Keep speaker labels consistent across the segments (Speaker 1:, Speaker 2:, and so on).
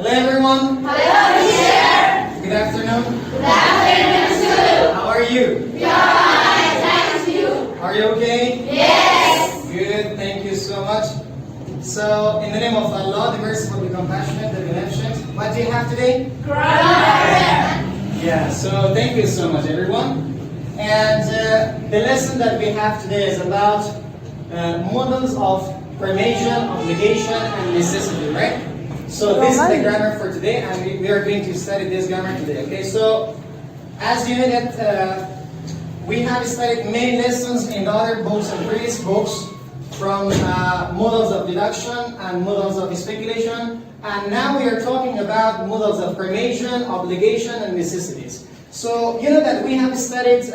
Speaker 1: Hello everyone.
Speaker 2: Hello teacher.
Speaker 1: Good afternoon.
Speaker 2: Good afternoon too.
Speaker 1: How are you?
Speaker 2: We are fine, thank you.
Speaker 1: Are you okay?
Speaker 2: Yes.
Speaker 1: Good, thank you so much. So, in the name of Allah, the merciful, the compassionate, the beneficent, what do you have today?
Speaker 2: Grammar.
Speaker 1: Yeah, so thank you so much everyone. And the lesson that we have today is about models of permission, obligation, and necessity, right? So this is the grammar for today, and we are going to study this grammar today. Okay, so as you know that we have studied many lessons in the other books and previous books from models of deduction and models of speculation, and now we are talking about models of permission, obligation, and necessities. So you know that we have studied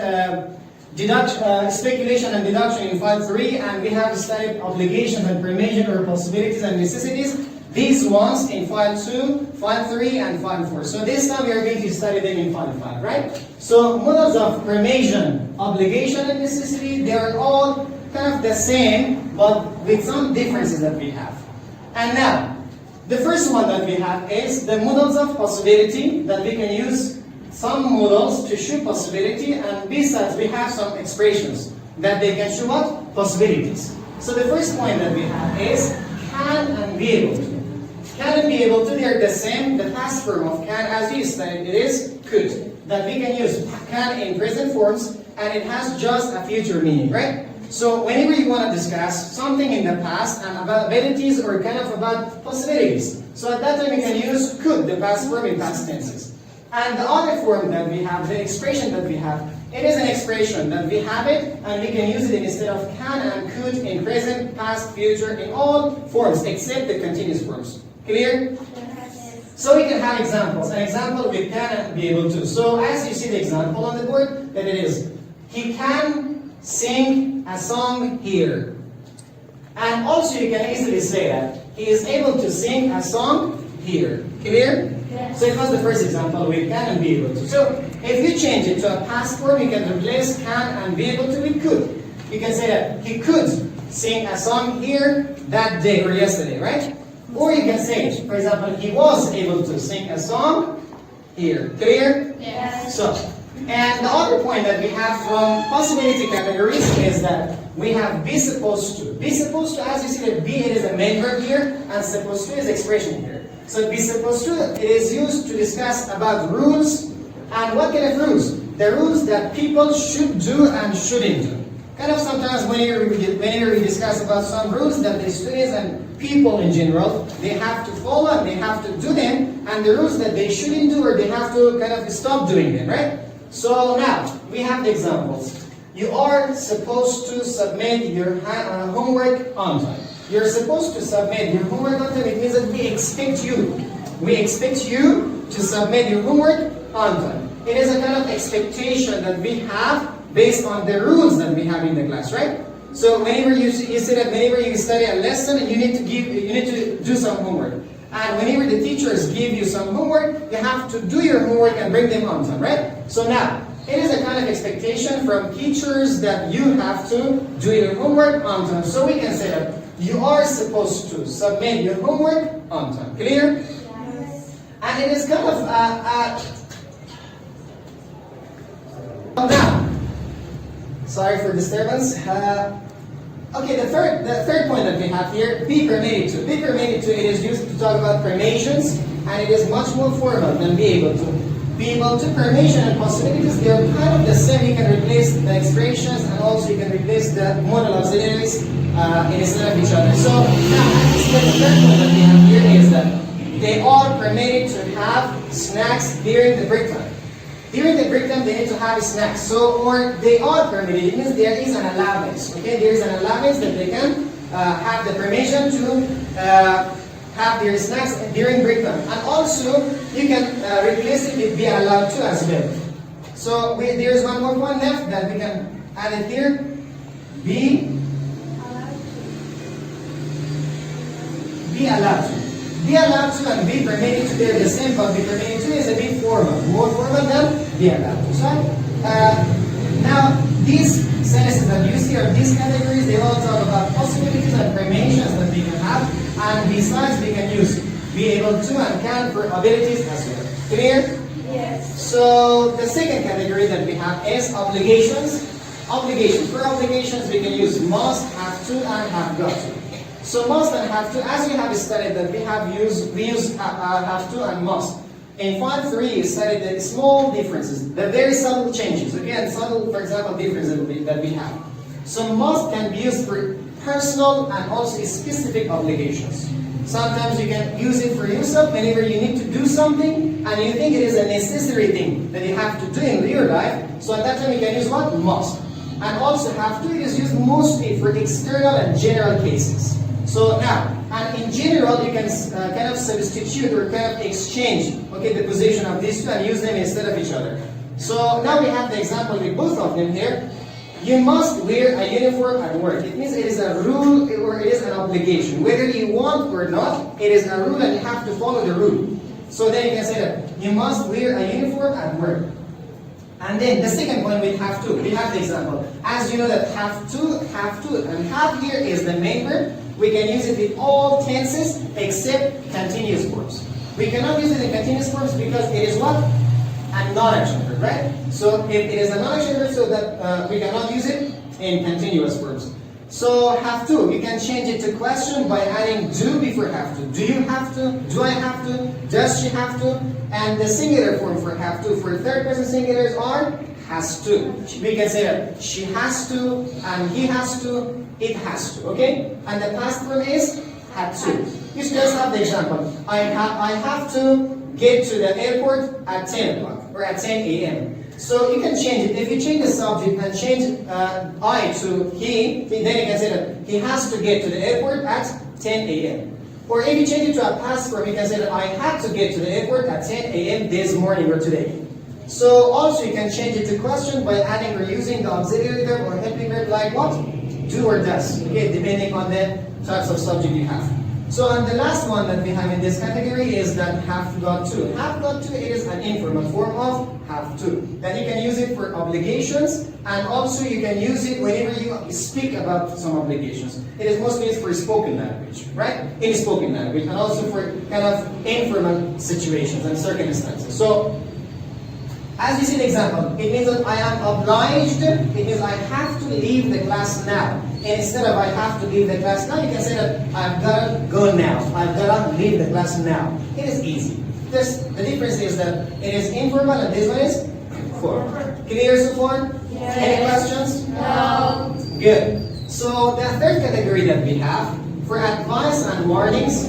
Speaker 1: speculation and deduction in file 3, and we have studied obligations and permission or possibilities and necessities. These ones in file 2, file 3, and file 4. So this time we are going to study them in file 5, right? So models of permission, obligation, and necessity, they are all kind of the same, but with some differences that we have. And now, the first one that we have is the models of possibility, that we can use some models to show possibility, and besides we have some expressions that they can show what? Possibilities. So the first point that we have is can and be able to. Can and be able to, they are the same. The past form of can, as you studied, it is could. That we can use can in present forms, and it has just a future meaning, right? So whenever you want to discuss something in the past and about abilities or kind of about possibilities, so at that time we can use could, the past form in past tenses. And the other form that we have, the expression that we have, it is an expression that we have it, and we can use it instead of can and could in present, past, future, in all forms except the continuous forms. Clear?
Speaker 2: Yes.
Speaker 1: So we can have examples. An example we can and be able to. So as you see the example on the board, that it is, he can sing a song here. And also you can easily say that he is able to sing a song here. Clear?
Speaker 2: Yes.
Speaker 1: So it was the first example we can and be able to. So if you change it to a past form, you can replace can and be able to with could. You can say that he could sing a song here that day or yesterday, right? Or you can say, for example, he was able to sing a song here. Clear?
Speaker 2: Yes.
Speaker 1: So, and the other point that we have from possibility categories is that we have be supposed to. Be supposed to, as you see that be, it is a main verb here, and supposed to is expression here. So be supposed to, it is used to discuss about rules. And what kind of rules? The rules that people should do and shouldn't do. Kind of sometimes whenever we discuss about some rules that the students and people in general, they have to follow and they have to do them, and the rules that they shouldn't do or they have to kind of stop doing them, right? So now, we have the examples. You are supposed to submit your homework on time. You're supposed to submit your homework on time. It means that we expect you. We expect you to submit your homework on time. It is a kind of expectation that we have based on the rules that we have in the class, right? So whenever you say that whenever you study a lesson, you need to do some homework. And whenever the teachers give you some homework, you have to do your homework and bring them on time, right? So now, it is a kind of expectation from teachers that you have to do your homework on time. So we can say that you are supposed to submit your homework on time. Clear?
Speaker 2: Yes.
Speaker 1: And it is kind of now. Sorry for disturbance. Okay, the third point that we have here, be permitted to. Be permitted to, it is used to talk about permissions, and it is much more formal than be able to. Be able to, permission and possibilities, they are kind of the same. You can replace the expressions, and also you can replace the modal auxiliaries instead of each other. So now, the third point that we have here is that they are permitted to have snacks during the break time. During the break time, they need to have snacks. So, or they are permitted. It means there is an allowance. Okay, there is an allowance that they can have the permission to have their snacks during break time. And also, you can replace it with be allowed to as well. So, there is one more point left that we can add it here. Be allowed to. Be allowed to and be permitted to, they're the same, but be permitted to is a bit formal, more formal than be allowed to. So, now, these sentences that you see are these categories, they all talk about possibilities and permissions that we can have, and besides we can use be able to, and can for abilities as well. Clear?
Speaker 2: Yes.
Speaker 1: So the second category that we have is obligations. Obligations. For obligations, we can use must, have to, and have got to. So must and have to, as we have studied that we use have to and must. In 5.3, you studied the small differences, the very subtle changes. Again, subtle, for example, differences that we have. So must can be used for personal and also specific obligations. Sometimes you can use it for yourself whenever you need to do something and you think it is a necessary thing that you have to do in your life. So at that time you can use what? Must. And also have to, it is used mostly for external and general cases. So now, and in general, you can kind of substitute or kind of exchange, okay, the position of these two and use them instead of each other. So now we have the example with both of them here. You must wear a uniform at work. It means it is a rule or it is an obligation. Whether you want or not, it is a rule and you have to follow the rule. So then you can say that you must wear a uniform at work. And then the second one we have to. We have the example. As you know that have to, and have here is the main verb. We can use it with all tenses except continuous forms. We cannot use it in continuous forms because it is what? A non-action verb, right? So if it is a non-action verb, so that we cannot use it in continuous forms. So have to, we can change it to question by adding do before have to. Do you have to? Do I have to? Does she have to? And the singular form for have to, for third person singulars are has to. We can say that she has to, and he has to, it has to, okay? And the past form is had to. You just have the example. I have to get to the airport at 10 o'clock or at 10 a.m. So you can change it. If you change the subject and change I to he, then you can say that he has to get to the airport at 10 a.m. Or if you change it to a past form, you can say that I had to get to the airport at 10 a.m. this morning or today. So also you can change it to question by adding or using the auxiliary verb or helping verb like what? Do or does, okay, depending on the types of subject you have. So and the last one that we have in this category is that have got to. Have got to, it is an informal form of have to. Then you can use it for obligations and also you can use it whenever you speak about some obligations. It is mostly used for spoken language, right? In spoken language and also for kind of informal situations and circumstances. So as you see the example, it means that I am obliged, it means I have to leave the class now. And instead of I have to leave the class now, you can say that I've got to go now. I've got to leave the class now. It is easy. The difference is that it is informal and this one is formal. Clear so far?
Speaker 2: Yes.
Speaker 1: Any questions?
Speaker 2: No.
Speaker 1: Good. So the third category that we have for advice and warnings,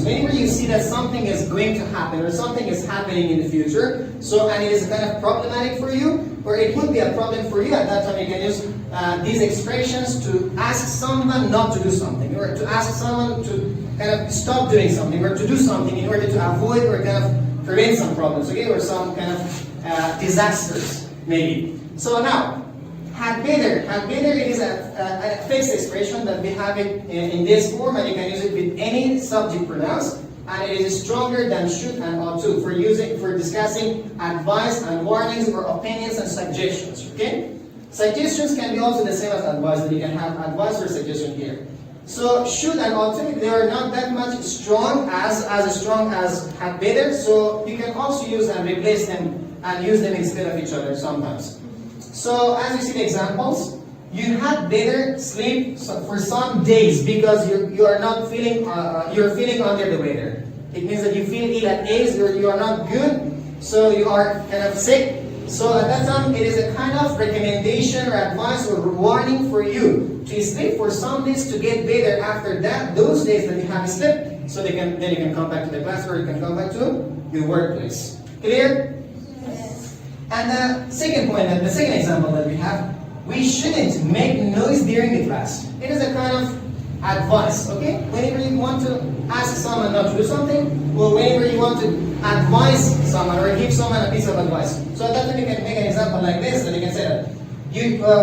Speaker 1: whenever you see that something is going to happen or something is happening in the future, so and it is kind of problematic for you, or it would be a problem for you, at that time you can use these expressions to ask someone not to do something, or to ask someone to kind of stop doing something, or to do something in order to avoid or kind of prevent some problems, okay, or some kind of disasters, maybe. So now, had better it is a fixed expression that we have it in this form and you can use it with any subject pronounced and it is stronger than should and ought to for discussing advice and warnings or opinions and suggestions, okay? Suggestions can be also the same as advice, that you can have advice or suggestion here. So should and ought to, they are not that much strong as strong as had better, so you can also use and replace them and use them instead of each other sometimes. So as you see the examples, you had better sleep for some days because you are not feeling you're feeling under the weather. It means that you feel ill at ease or you are not good, so you are kind of sick. So at that time, it is a kind of recommendation or advice or warning for you to sleep for some days to get better after that. Those days that you have slept, so then you can come back to the class or you can come back to your workplace. Clear? And the second point, the second example that we have, we shouldn't make noise during the class. It is a kind of advice, okay? Whenever you want to ask someone not to do something, or whenever you want to advise someone or give someone a piece of advice. So at that time you can make an example like this, and you can say that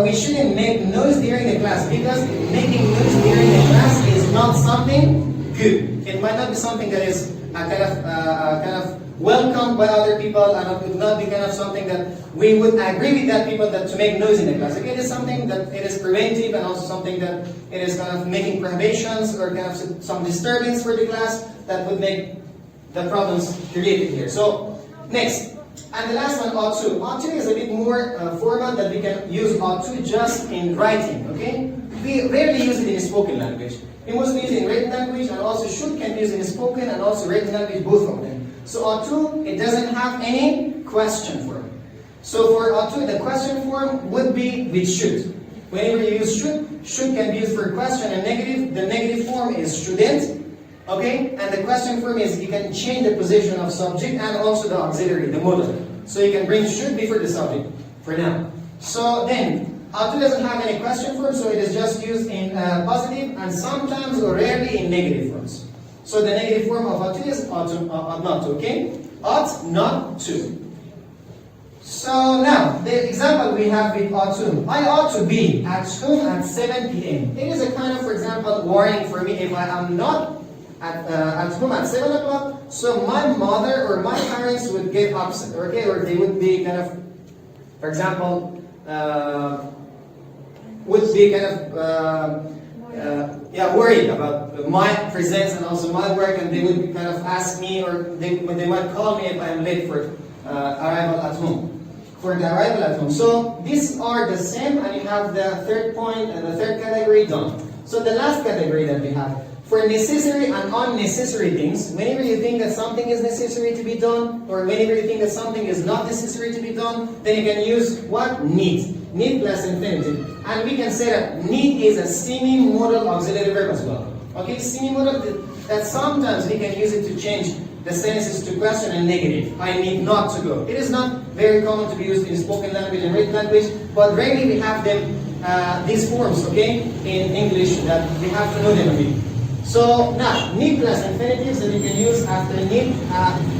Speaker 1: we shouldn't make noise during the class because making noise during the class is not something good. It might not be something that is kind of welcomed by other people, and it would not be kind of something that we would agree with that people that to make noise in the class. Okay, it is something that it is preventive, and also something that it is kind of making prohibitions or kind of some disturbance for the class that would make the problems created here. So next, and the last one, ought to. Ought to is a bit more formal that we can use ought to just in writing. Okay, we rarely use it in spoken language. We mostly use it in written language, and also should can be used in spoken and also written language, both of them. So ought to, it doesn't have any question form. So for ought to, the question form would be with should. Whenever you use should can be used for question and negative. The negative form is shouldn't. Okay? And the question form is you can change the position of subject and also the auxiliary, the modal. So you can bring should before the subject for now. So then, ought to doesn't have any question form, so it is just used in positive and sometimes or rarely in negative forms. So the negative form of ought to is ought not to, okay? Ought not to. So now, the example we have with ought to. I ought to be at home at 7 p.m. It is a kind of, for example, warning for me if I am not at home at 7 o'clock, so my mother or my parents would get upset, okay? Or they would be kind of, for example, would be kind of worried about my presence and also my work, and they would kind of ask me, or they might call me if I am late for arrival at home. For the arrival at home. So these are the same, and you have the third point and the third category done. So the last category that we have, for necessary and unnecessary things, whenever you think that something is necessary to be done, or whenever you think that something is not necessary to be done, then you can use what? Need. Need plus infinitive. And we can say that need is a semi-modal auxiliary verb as well. Okay, semi-modal, that sometimes we can use it to change the sentences to question and negative. I need not to go. It is not very common to be used in spoken language and written language, but rarely we have them, these forms, okay, in English, that we have to know them a bit. So now, need plus infinitives that you can use after need,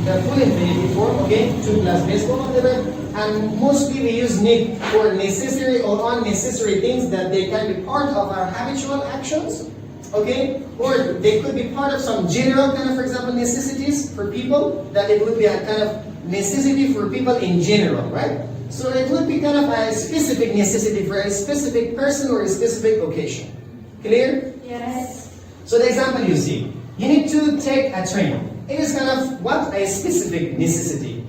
Speaker 1: the full infinitive form, okay, to plus base form of the verb, and mostly we use need for necessary or unnecessary things that they can be part of our habitual actions, okay, or they could be part of some general kind of, for example, necessities for people, that it would be a kind of necessity for people in general, right? So it would be kind of a specific necessity for a specific person or a specific occasion. Clear?
Speaker 2: Yes.
Speaker 1: So the example you see, you need to take a train. It is kind of what? A specific necessity.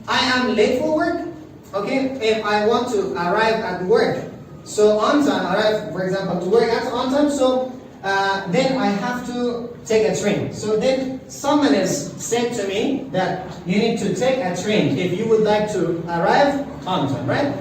Speaker 1: I am late for work, okay? If I want to arrive at work, so on time, arrive, for example, to work at on time, so then I have to take a train. So then someone has said to me that you need to take a train if you would like to arrive on time, right?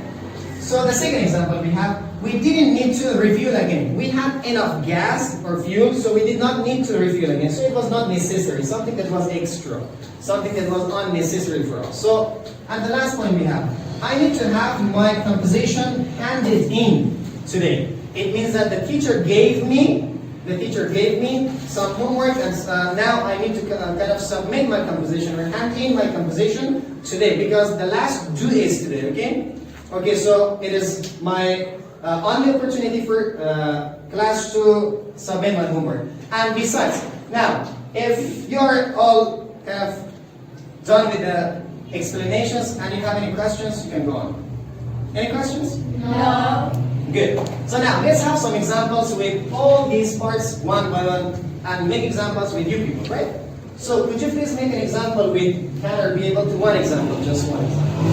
Speaker 1: So the second example we have, we didn't need to refuel again. We had enough gas or fuel, so we did not need to refuel again. So it was not necessary, something that was extra, something that was unnecessary for us. So, and the last point we have, I need to have my composition handed in today. It means that the teacher gave me some homework, and now I need to kind of submit my composition or hand in my composition today, because the last due is today, okay? Okay, so it is my only opportunity for class to submit my homework. And besides, now, if you're all kind of done with the explanations and you have any questions, you can go on. Any questions?
Speaker 2: No.
Speaker 1: Good. So now, let's have some examples with all these parts one by one, and make examples with you people, right? So could you please make an example with, can or be able to one example, just one example.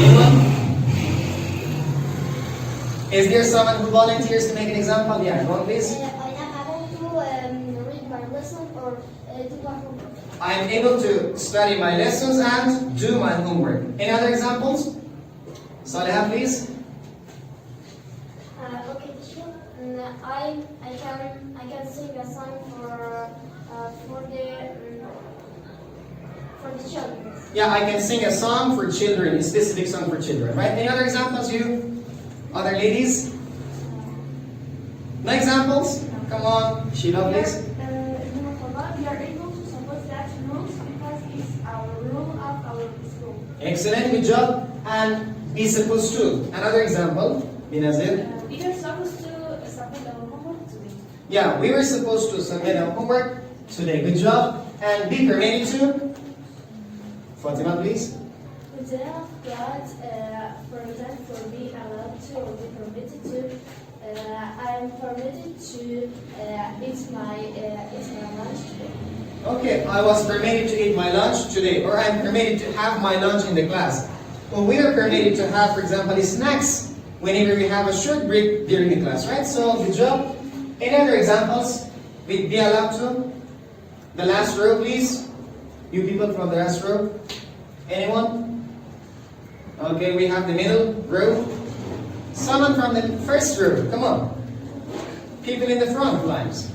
Speaker 1: Anyone? Is there someone who volunteers to make an example? Yeah, go on please.
Speaker 2: I am able to read my lesson or do my homework.
Speaker 1: I am able to study my lessons and do my homework. Any other examples? Saleha, please.
Speaker 2: Okay, teacher. I can sing a song for the children.
Speaker 1: Yeah, I can sing a song for children, a specific song for children, right? Any other examples, you? Other ladies? No examples? Come on, Sheila, please.
Speaker 3: We are able to support that rules because it's our rule of our school.
Speaker 1: Excellent, good job. And be supposed to. Another example, Binazir.
Speaker 3: We are supposed to submit our homework today.
Speaker 1: Yeah, we were supposed to submit our homework today. Good job. And be permitted to. Fatima, please.
Speaker 2: The day of God, for example, for being allowed to or be permitted to, I am permitted to eat my lunch today.
Speaker 1: Okay, I was permitted to eat my lunch today, or I'm permitted to have my lunch in the class. Well, we are permitted to have, for example, snacks whenever we have a short break during the class, right? So, good job. Any other examples? We'd be allowed to? The last row, please. You people from the last row. Anyone? Okay, we have the middle row. Someone from the first row, come on. People in the front lines.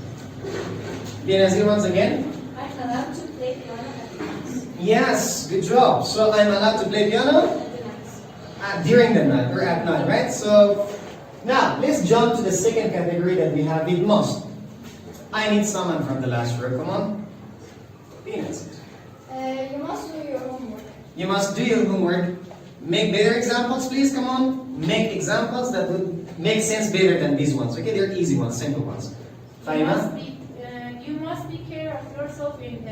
Speaker 1: Benazir once again.
Speaker 2: I'm allowed to play piano at night.
Speaker 1: Yes, good job. So I'm allowed to play piano during the night or at night, right? So now let's jump to the second category that we have. It must. I need someone from the last row. Come on. Venus.
Speaker 2: You must do your homework.
Speaker 1: You must do your homework. Make better examples, please. Come on. Make examples that would make sense better than these ones. Okay, they're easy ones, simple ones. Faima?
Speaker 3: You must be care of yourself in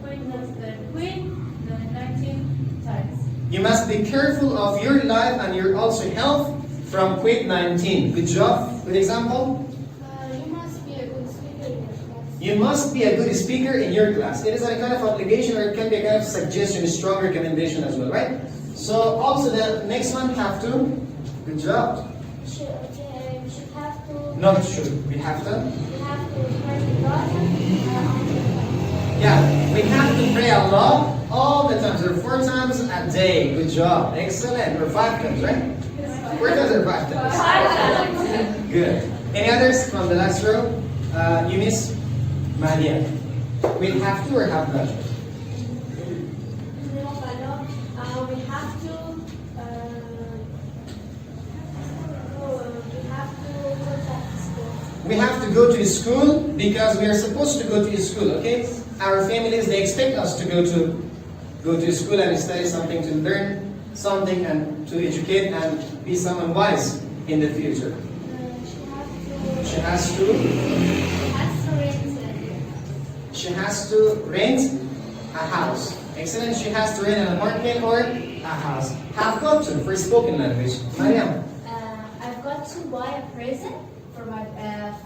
Speaker 3: COVID-19 times.
Speaker 1: You must be careful of your life and your also health from COVID-19. Good job. Good example.
Speaker 2: You must be a good speaker in your class.
Speaker 1: You must be a good speaker in your class. It is a kind of obligation or it can be a kind of suggestion, a strong recommendation as well, right? So also the next one have to. Good job.
Speaker 2: We should have to.
Speaker 1: Not should. We have to.
Speaker 2: We have to pray to God on the time.
Speaker 1: Yeah, we have to pray Allah all the time. So 4 times a day. Good job. Excellent. Or 5 times, right? 4 times or 5 times?
Speaker 3: 5 times.
Speaker 1: Good. Any others from the last row? You miss Maria. We have to or have not? We have to go to school because we are supposed to go to school, okay? Our families, they expect us to go to school and study something, to learn something and to educate and be someone wise in the future. She has to rent a house. Excellent. She has to rent an apartment or a house. Have got to for spoken language. Mariam.
Speaker 2: I've got to buy a present for my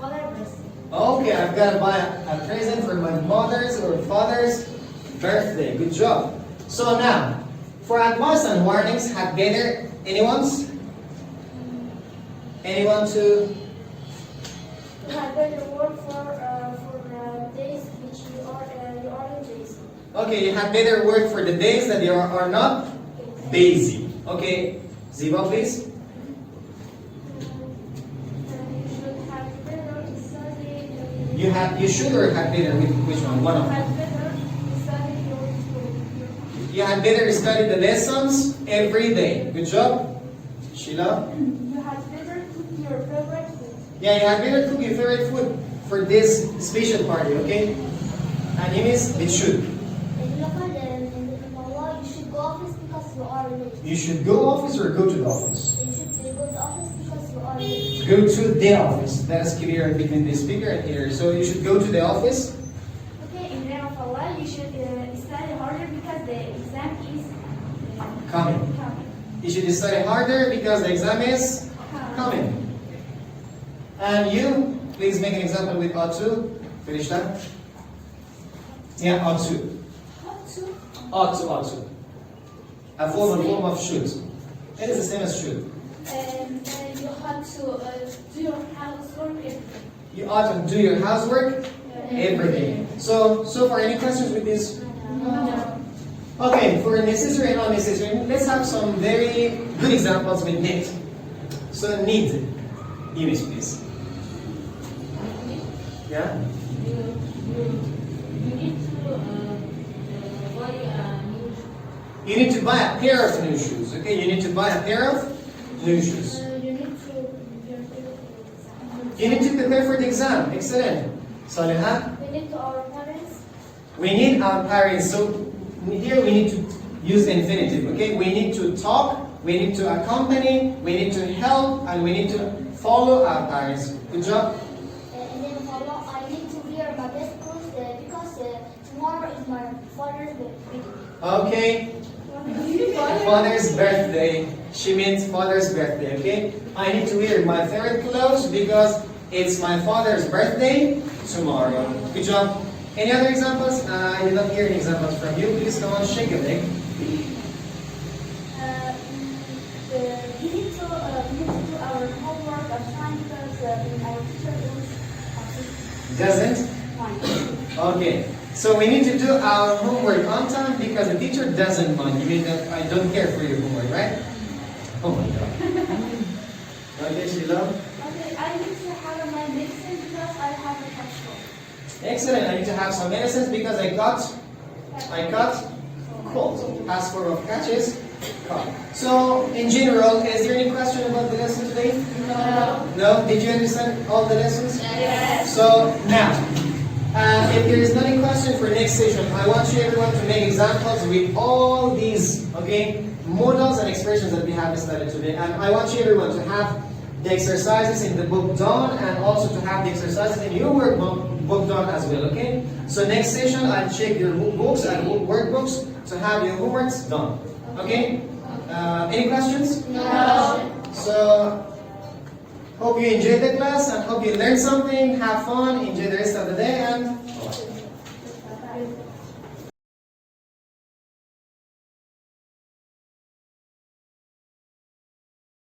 Speaker 2: father's birthday.
Speaker 1: Okay, I've got to buy a present for my mother's or father's birthday. Good job. So now, for advice and warnings, have better anyone to?
Speaker 2: You had better work for days which you are busy.
Speaker 1: Okay, you had better work for the days that you are not busy. Okay, Ziva, please. You should or had better with which one? One of them. You had better study the lessons every day. Good job. Sheila?
Speaker 2: You had better cook your favorite food.
Speaker 1: Yeah, you had better cook your favorite food for this special party, okay? And you miss, it should.
Speaker 2: In the law, you should go office because you are late.
Speaker 1: You should go office or go to the office?
Speaker 2: You should go to office because you are late.
Speaker 1: Go to the office. That is clear between the speaker and here. So you should go to the office.
Speaker 3: Okay, in the name of Allah, you should study harder because the exam is
Speaker 1: Coming. You should study harder because the exam is coming. And you, please make an example with ought to. Finish that. Yeah, ought to. Ought to. A form of should. It is the same as should.
Speaker 2: You have to do your housework every day.
Speaker 1: You ought to do your housework every day. So far, any questions with this?
Speaker 2: No.
Speaker 1: Okay, for necessary and unnecessary, let's have some very good examples with need. So need, Eunice, please. Yeah?
Speaker 4: You need to buy new shoes.
Speaker 1: You need to buy a pair of new shoes. Okay, you need to buy a pair of new shoes. You need to prepare for the exam. Excellent. Saliha?
Speaker 2: We need to our parents.
Speaker 1: We need our parents. So here we need to use infinitive. Okay, we need to talk, we need to accompany, we need to help, and we need to follow our parents. Good job.
Speaker 2: And then follow. I need to wear my best clothes because Father's Day.
Speaker 1: Okay. Father's birthday. She means father's birthday, okay? I need to wear my favorite clothes because it's my father's birthday tomorrow. Good job. Any other examples? I did not hear any examples from you. Please come on, shake a leg.
Speaker 2: We need to do our homework on time because our teacher
Speaker 1: Doesn't? Okay. So we need to do our homework on time because the teacher doesn't mind. You mean that I don't care for your homework, right? Oh my God. Okay, Sheila.
Speaker 3: Okay, I need to have my medicine because I have a capsule.
Speaker 1: Excellent. I need to have some medicines because I got cold. Past form of catch is caught. So in general, is there any question about the lesson today?
Speaker 2: No.
Speaker 1: No? Did you understand all the lessons?
Speaker 2: Yes.
Speaker 1: So now, if there is not a question for next session, I want you everyone to make examples with all these, okay, modals and expressions that we have studied today. And I want you everyone to have the exercises in the book done and also to have the exercises in your workbook done as well, okay? So next session, I'll check your books and workbooks to have your homeworks done, okay? Any questions?
Speaker 2: No.
Speaker 1: So, hope you enjoyed the class and hope you learned something. Have fun, enjoy the rest of the day, and